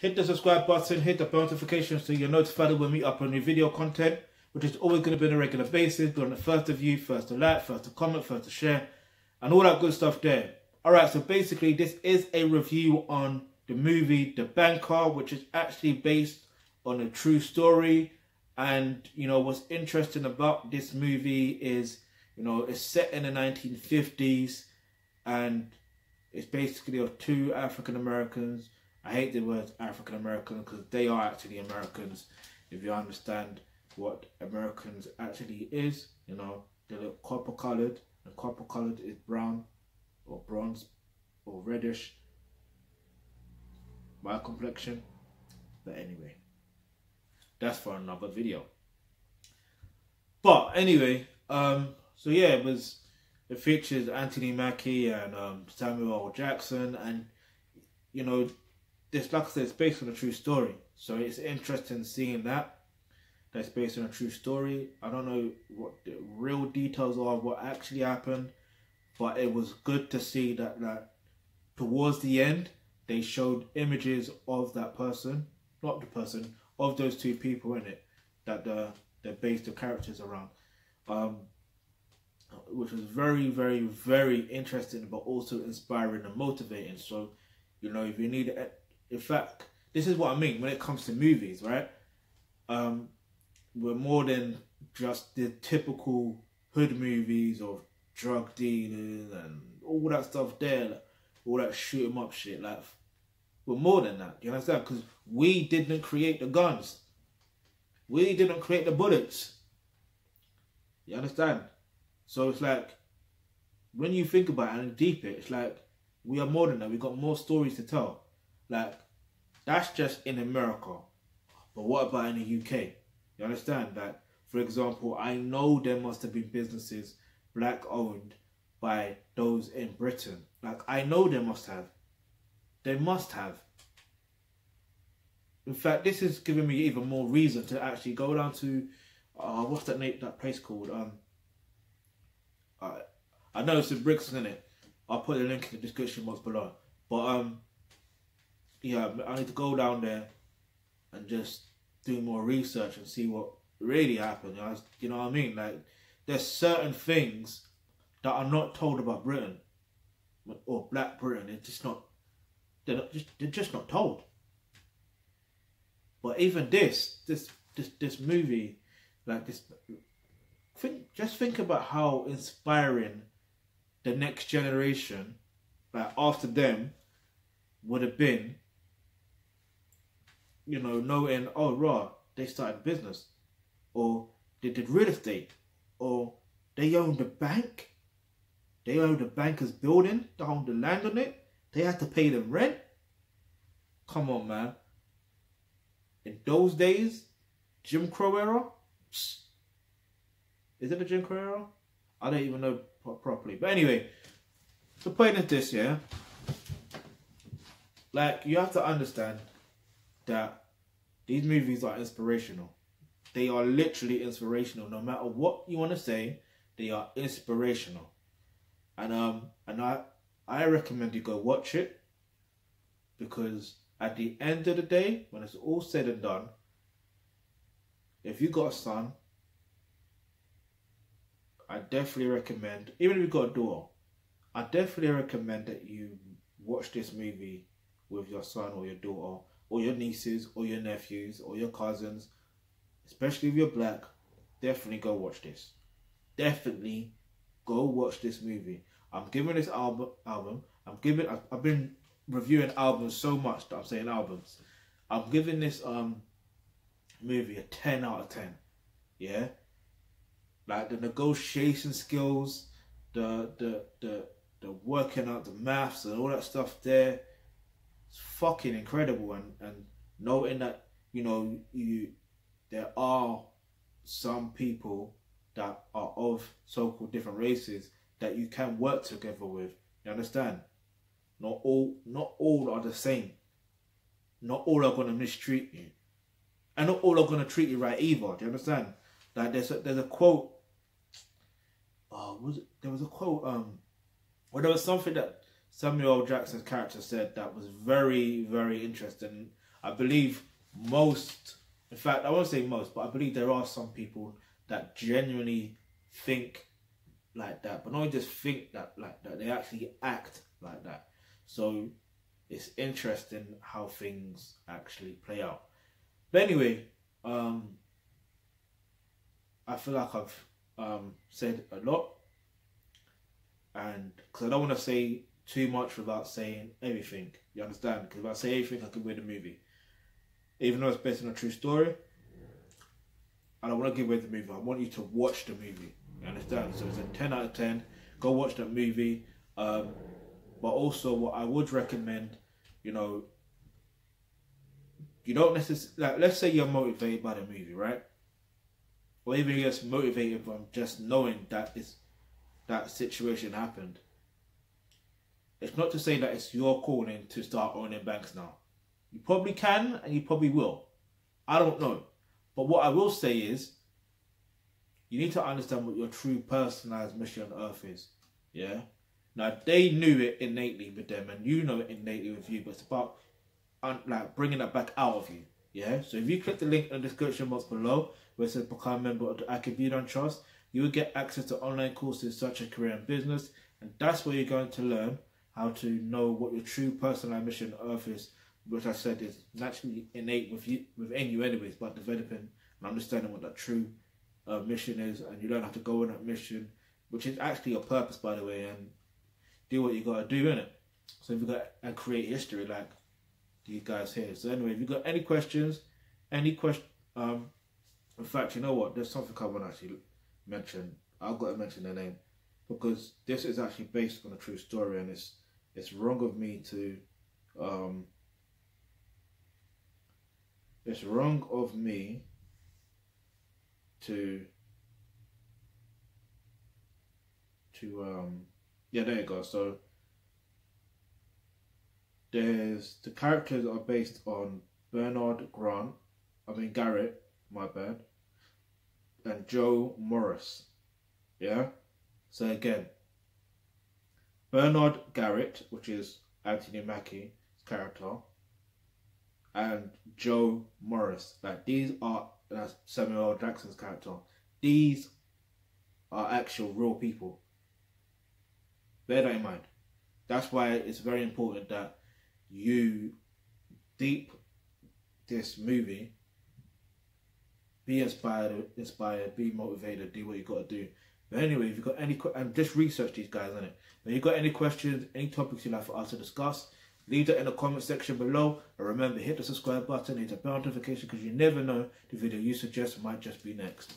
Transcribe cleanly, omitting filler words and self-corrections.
hit the subscribe button, hit the bell notifications so you're notified when we upload new video content, which is always going to be on a regular basis. Be on the first to view, first to like, first to comment, first to share, and all that good stuff there. Alright, so basically this is a review on the movie The Banker, which is actually based on a true story. And, you know, what's interesting about this movie is, you know, it's set in the 1950s and it's basically of two African Americans. I hate the word African American because they are actually Americans. If you understand what Americans actually is, you know, they look copper colored, and copper colored is brown or bronze or reddish, my complexion. But anyway, that's for another video. But anyway, so yeah, it features Anthony Mackie and Samuel L. Jackson, and you know, this, like I said, it's based on a true story. So it's interesting seeing that's based on a true story. I don't know what the real details are of what actually happened, but it was good to see that towards the end they showed images of that person, not the person, of those two people in it that they're based the characters around, which was very, very, very interesting, but also inspiring and motivating. So, you know, if you need it, in fact, this is what I mean when it comes to movies, right? We're more than just the typical hood movies of drug dealers and all that stuff there, like, all that shoot 'em up shit. Like, we're more than that. You understand? Because we didn't create the guns. We didn't create the bullets. You understand? So it's like, when you think about it and deep it, it's like, we are more than that. We got more stories to tell. Like, that's just in America. But what about in the UK? You understand? That, for example, I know there must have been businesses black owned by those in Britain. Like, I know they must have. They must have. In fact, this is giving me even more reason to actually go down to, what's that name, that place called? I know it's in Brixton, isn't it? I'll put the link in the description box below. But yeah, I need to go down there and just do more research and see what really happened. You know what I mean? Like, there's certain things that are not told about Britain or Black Britain. They're just not. They're just not told. But even this movie, like this, just think about how inspiring the next generation, like after them, would have been. You know, knowing, oh, raw, they started business, or they did real estate, or they owned a bank. They owned a banker's building. They owned the land on it. They had to pay them rent. Come on, man. In those days, Jim Crow era? Psst. Is it the Jim Crow era? I don't even know properly. But anyway, the point is this, yeah? Like, you have to understand that these movies are inspirational. They are literally inspirational. No matter what you want to say, they are inspirational. And I recommend you go watch it, because at the end of the day, when it's all said and done, if you got a son, I definitely recommend, even if you got a daughter, I definitely recommend that you watch this movie with your son or your daughter, or your nieces, or your nephews, or your cousins, especially if you're black. Definitely go watch this. Definitely go watch this movie. I'm giving this album. I've been reviewing albums so much that I'm saying albums. I'm giving this movie a 10 out of 10. Yeah, like the negotiation skills, the working out the maths and all that stuff there. It's fucking incredible, and knowing that, you know, there are some people that are of so-called different races that you can work together with. You understand? Not all are the same. Not all are gonna mistreat you, and not all are gonna treat you right either. Do you understand? Like there's a quote. There was a quote. Well, there was something that Samuel L. Jackson's character said that was very, very interesting. I believe most, in fact, I won't say most, but I believe there are some people that genuinely think like that, but not just think that like that, they actually act like that. So it's interesting how things actually play out. But anyway, I feel like I've said a lot, and because I don't want to say too much without saying everything, you understand? Because if I say everything, I can win the movie. Even though it's based on a true story, I don't want to give away the movie. I want you to watch the movie. You understand? So it's a 10 out of 10. Go watch that movie. But also, what I would recommend, you know, you don't necessarily, like, let's say you're motivated by the movie, right? Or even you're just motivated from just knowing that that situation happened. It's not to say that it's your calling to start owning banks now. You probably can and you probably will. I don't know. But what I will say is, you need to understand what your true personalized mission on Earth is. Yeah? Now, they knew it innately with them, and you know it innately with you, but it's about like bringing that back out of you. Yeah? So if you click the link in the description box below, where it says become a member of the Akibidan Trust, you will get access to online courses such as career and business, and that's where you're going to learn how to know what your true personalized mission on Earth is, which I said is naturally innate within you anyways, but developing and understanding what that true mission is, and you learn how to go on that mission, which is actually your purpose, by the way, and do what you gotta do in it. So if you got and create history like these guys here. So anyway, if you got any questions, in fact, you know what? There's something I want to actually mention. I've got to mention their name because this is actually based on a true story, and it's wrong of me to yeah, there you go. So the characters are based on Garrett, my bad, and Joe Morris. Yeah? So again, Bernard Garrett, which is Anthony Mackie's character, and Joe Morris. Like, these are Samuel L. Jackson's character. These are actual real people. Bear that in mind. That's why it's very important that you deep this movie, be inspired, be motivated, do what you got to do. But anyway, if you've got any, and just research these guys on it. If you've got any questions, any topics you'd like for us to discuss, leave that in the comment section below. And remember, hit the subscribe button, hit the bell notification, because you never know the video you suggest might just be next.